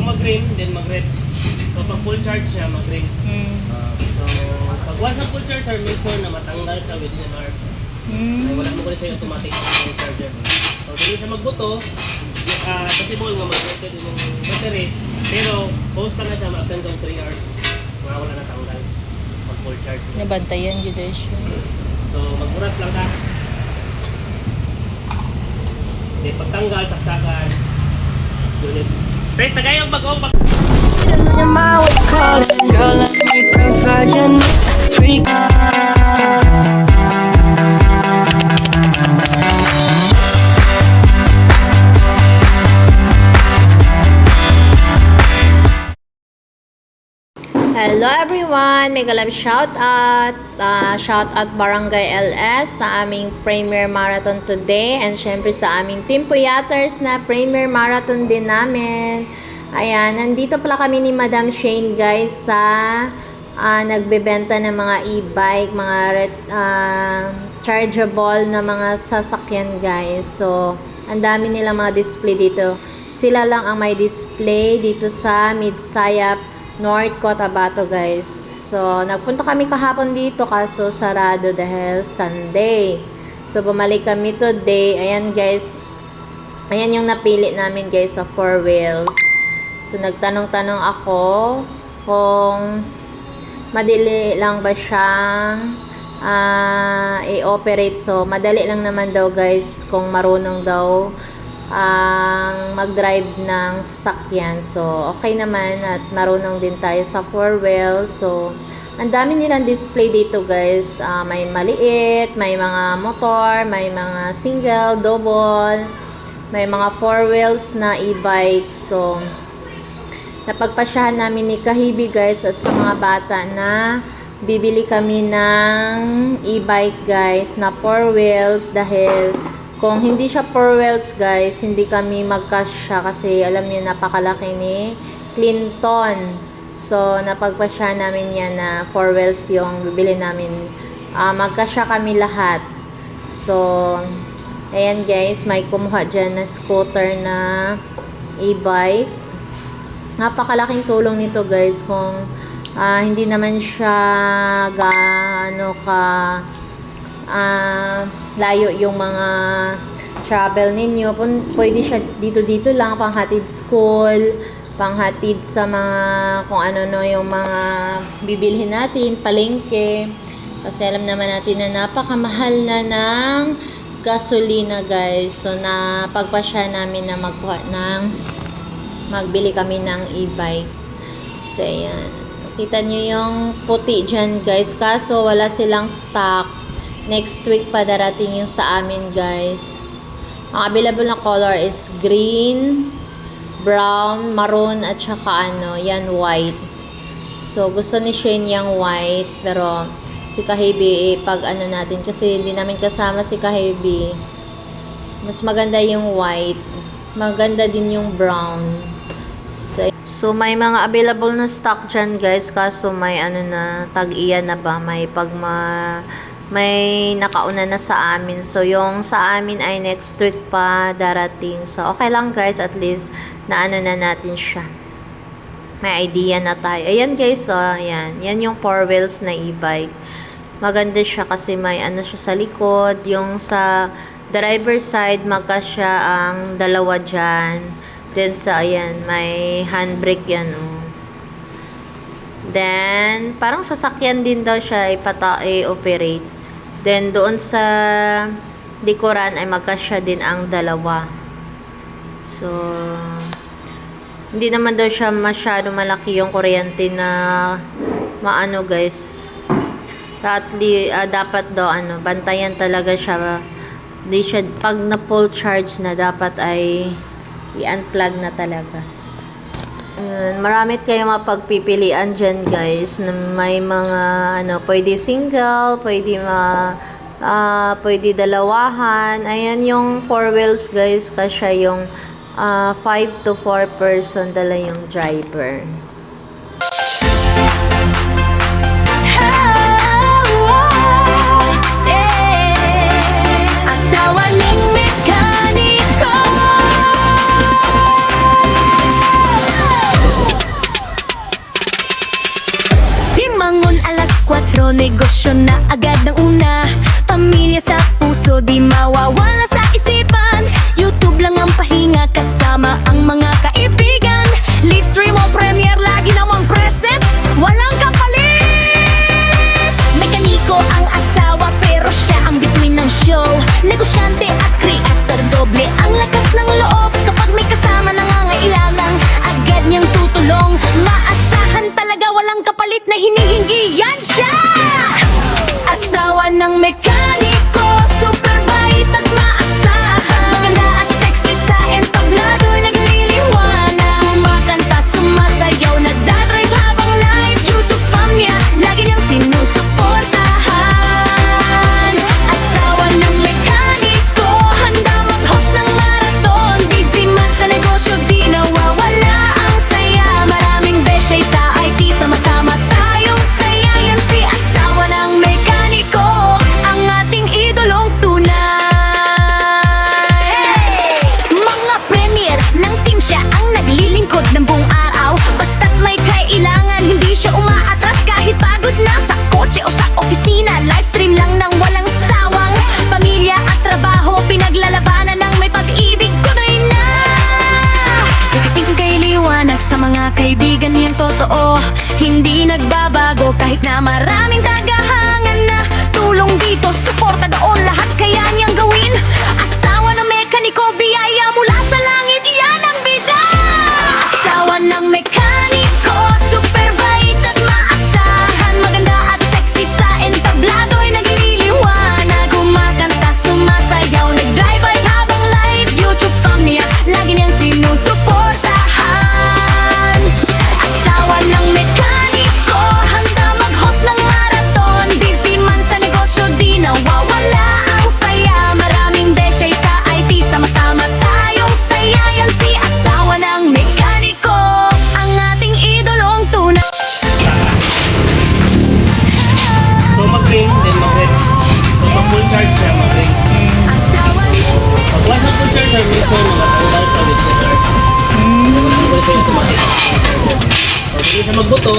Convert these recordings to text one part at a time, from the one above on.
mag-green, then mag-red. So pag full charge siya, mag-green. So pag once na full charge, sir, make sure na matanggal siya within an hour. Ay, wala mo ko siya automatic yung charger. So hindi siya magbuto, possible nga mag-rotate yung battery, pero post na siya mag-attend ng 3 hours. Wala na tanggal pag full charge. Nabantayan yun dahil siya. So magburas lang ka. Then pagtanggal, saksakan. Unit. Press na kayo bagong bag. Girl, let me provide you freak. Hello everyone! Mega love shout out Barangay LS sa aming Premier Marathon today, and syempre sa aming Team Puyaters na Premier Marathon din namin. Ayan, nandito pala kami ni Madam Shane guys sa nagbebenta ng mga e-bike, mga chargeable na mga sasakyan guys. So, ang dami nilang mga display dito. Sila lang ang may display dito sa Midsayap North Cotabato guys. So, nagpunta kami kahapon dito kaso sarado dahil Sunday. So, bumalik kami today. Ayan guys. Ayan yung napili namin guys sa 4 wheels. So, nagtanong-tanong ako kung madali lang ba siyang i-operate. So, madali lang naman daw guys kung marunong daw ang mag-drive ng sasakyan. So, okay naman at marunong din tayo sa 4 wheels. So, ang dami nilang display dito guys. May maliit, may mga motor, may mga single, double, may mga 4 wheels na e-bike. So, napagpasyahan namin ni Kahibi guys at sa mga bata na bibili kami ng e-bike guys na 4 wheels dahil kung hindi siya 4 wheels guys, hindi kami magkasya kasi alam niyo napakalaki ni Clinton. So, napagpasya namin yan na 4 wheels yung bibili namin. Magkasya kami lahat. So, ayan guys, may kumuha dyan na scooter na e-bike. Napakalaking tulong nito guys kung hindi naman siya gaano ka layo yung mga travel ninyo. Pwede siya dito lang, panghatid school, panghatid sa mga kung ano no yung mga bibilhin natin, palengke. Kasi alam naman natin na napakamahal na ng gasolina guys. So napagpasya namin na magbili kami ng e-bike. So ayan, kita nyo yung puti dyan guys, kaso wala silang stock. Next week pa darating yung sa amin guys. Ang available na color is green, brown, maroon at saka yan white. So gusto ni Shane yung white, pero si Kahibi pag natin kasi hindi namin kasama si Kahibi. Mas maganda yung white. Maganda din yung brown. So may mga available na stock dyan guys, kaso may na tag-iyan na ba, may nakauna na sa amin. So, yung sa amin ay next week pa darating. So, okay lang guys. At least, na natin siya. May idea na tayo. Ayan guys, oh. Ayan. Yan yung 4 wheels na e-bike. Maganda siya kasi may siya sa likod. Yung sa driver side, magkasya ang dalawa dyan. Then, sa, ayan, may handbrake yan, oh. Then, parang sasakyan din daw siya i-operate. Then, doon sa likuran ay magkasya din ang dalawa. So, hindi naman daw siya masyado malaki yung kuryente na maano guys. Dapat daw bantayan talaga siya. Hindi siya, pag na full charge na, dapat ay i-unplug na talaga. Marami kayong mapagpipilian dyan guys na may mga pwede single, pwede dalawahan. Ayan yung 4 wheels guys, kasi yung 5 to 4 person dala yung driver. uno, negosyo na agad ng una. Pamilya sa puso, di mawawala sa isipan. YouTube lang ang pahinga, kasama ang mga kaibigan. Live stream o premiere, lagi namang present, walang kapalit. Mekaniko ang asawa, pero siya ang bituin ng show. Negosyante at creator, doble ang lakas ng loob. Kapag may kasama nangangailangan, agad niyang tutulong. Maasahan talaga, walang kapalit na hinihingi, yan siya! Asawa ng mekaniko, super bait at maasahan. Maganda at sexy sa entablado, nagliliwanag. Kumakanta, sumasayaw, nagdadrive habang live. YouTube fam niya, lagi niyang sinusuportahan. Asawa ng mekaniko, handa mag-host ng marathon. Busy man sa negosyo, di nawawala ang saya. Maraming beshay sa IT, sama-sama tayong saya. Yan si asawa ng mekaniko, ang ating idolong tunay. Mga premier ng team, siya ang naglilingkod ng buong araw. Basta't may kailangan, hindi siya umaatras kahit pagod na sa kotse o sa opisina. Livestream lang ng walang sawang. Pamilya at trabaho, pinaglalabanan ng may pag-ibig, tuloy na. Ikating kay liwanag sa mga kaibigan niyang totoo. Hindi nagbabago kahit na maraming tagahangan na. Tulong dito, suporta doon, lahat kaya niyang gawin. Asawa ng mekaniko, biyaya mula sa langit, yan ang bida. Asawa ng mekaniko, super bait at maasahan. Maganda at sexy sa entablado'y nagliliwanag. Kumakanta, sumasayaw, nag-drive-by habang live. YouTube fam niya, lagi niyang sinusuportahan. Asawa ng mekaniko, handa mag-host ng marathon. Busy man sa negosyo, di nawawala ang saya. Maraming beshay sa IT, sama-sama tayong saya. Yan si asawa ng mekaniko, ang ating idolong tunay. So mag-ring, then mag-red. So pag full charge siya, mag-ring. Asawa ng Pag once na full charge, sir, make sure na matanggal sa with the charge. Matanggal siya automatic. So hindi siya magbuto,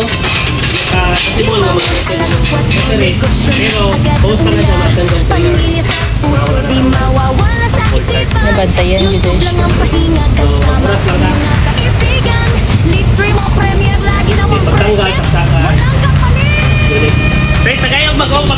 possible na mag-buto yung battery. Pero post na siya, matanggal 3 pamilya years. sa puso, di mawawala sa isipan. Nabantayan yun, YouTube lang ang pahinga, kasama magburas lang na. ang mga kaibigan. Live stream o premiere, lagi namang Pagtanggal, present, saksakan. walang kapalit. Guys, tagayog mag-off.